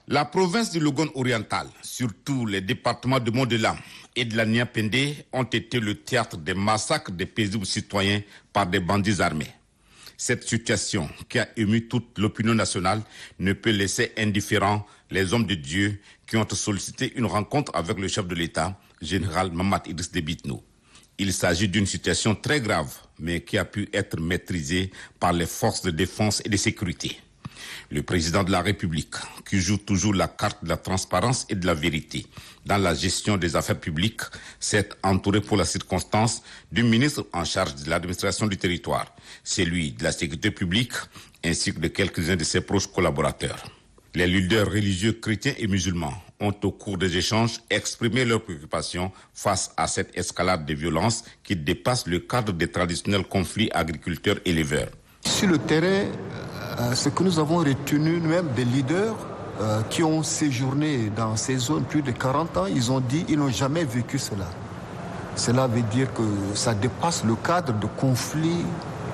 La province du Logone oriental, surtout les départements de Mondelam et de la Niapende, ont été le théâtre des massacres des paisibles citoyens par des bandits armés. Cette situation qui a ému toute l'opinion nationale ne peut laisser indifférents les hommes de Dieu qui ont sollicité une rencontre avec le chef de l'État, général Mamat Idriss Déby Itno. Il s'agit d'une situation très grave, mais qui a pu être maîtrisée par les forces de défense et de sécurité. Le président de la République, qui joue toujours la carte de la transparence et de la vérité dans la gestion des affaires publiques, s'est entouré pour la circonstance du ministre en charge de l'administration du territoire, celui de la sécurité publique, ainsi que de quelques-uns de ses proches collaborateurs. Les leaders religieux chrétiens et musulmans ont, au cours des échanges, exprimé leurs préoccupations face à cette escalade de violence qui dépasse le cadre des traditionnels conflits agriculteurs-éleveurs. Sur le terrain, ce que nous avons retenu, même des leaders qui ont séjourné dans ces zones plus de 40 ans, ils ont dit qu'ils n'ont jamais vécu cela. Cela veut dire que ça dépasse le cadre de conflit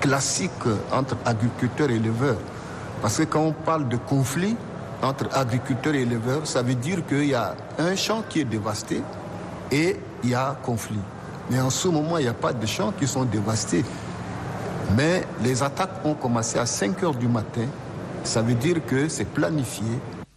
classique entre agriculteurs et éleveurs. Parce que quand on parle de conflit entre agriculteurs et éleveurs, ça veut dire qu'il y a un champ qui est dévasté et il y a conflit. Mais en ce moment, il n'y a pas de champs qui sont dévastés. Mais les attaques ont commencé à 5 heures du matin. Ça veut dire que c'est planifié.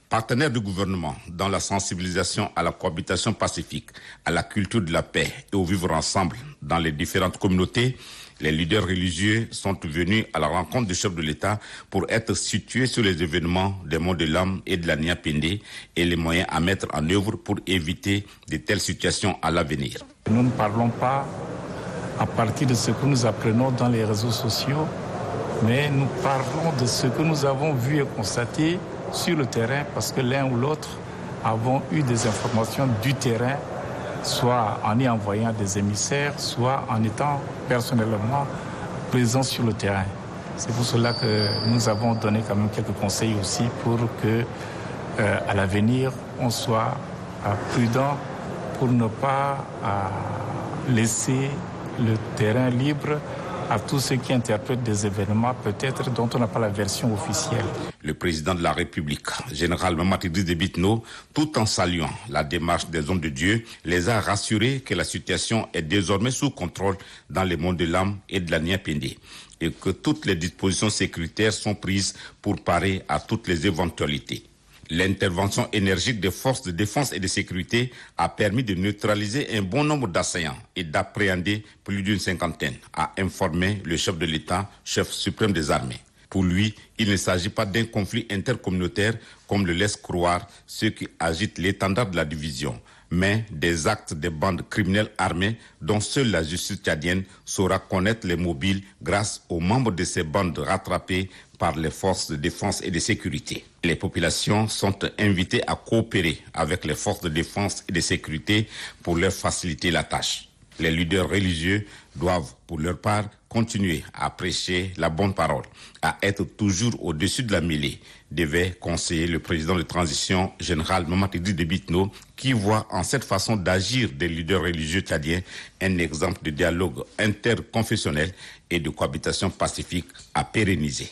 Partenaires du gouvernement dans la sensibilisation à la cohabitation pacifique, à la culture de la paix et au vivre ensemble dans les différentes communautés, les leaders religieux sont venus à la rencontre du chef de l'État pour être situés sur les événements des Mondelam et de la Niapende et les moyens à mettre en œuvre pour éviter de telles situations à l'avenir. Nous ne parlons pas à partir de ce que nous apprenons dans les réseaux sociaux, mais nous parlons de ce que nous avons vu et constaté sur le terrain, parce que l'un ou l'autre avons eu des informations du terrain, soit en y envoyant des émissaires, soit en étant personnellement présents sur le terrain. C'est pour cela que nous avons donné quand même quelques conseils aussi pour que, à l'avenir, on soit prudent pour ne pas laisser le terrain libre à tous ceux qui interprètent des événements peut-être dont on n'a pas la version officielle. Le président de la République, général Mamat Idriss Déby Itno, tout en saluant la démarche des hommes de Dieu, les a rassurés que la situation est désormais sous contrôle dans les Mondelam et de la Niapende et que toutes les dispositions sécuritaires sont prises pour parer à toutes les éventualités. L'intervention énergique des forces de défense et de sécurité a permis de neutraliser un bon nombre d'assaillants et d'appréhender plus d'une cinquantaine, a informé le chef de l'État, chef suprême des armées. Pour lui, il ne s'agit pas d'un conflit intercommunautaire comme le laissent croire ceux qui agitent l'étendard de la division, mais des actes des bandes criminelles armées dont seule la justice tchadienne saura connaître les mobiles grâce aux membres de ces bandes rattrapés par les forces de défense et de sécurité. Les populations sont invitées à coopérer avec les forces de défense et de sécurité pour leur faciliter la tâche. Les leaders religieux doivent, pour leur part, continuer à prêcher la bonne parole, à être toujours au-dessus de la mêlée, devait conseiller le président de transition, général Mamat Idriss Déby Itno, qui voit en cette façon d'agir des leaders religieux tchadiens un exemple de dialogue interconfessionnel et de cohabitation pacifique à pérenniser.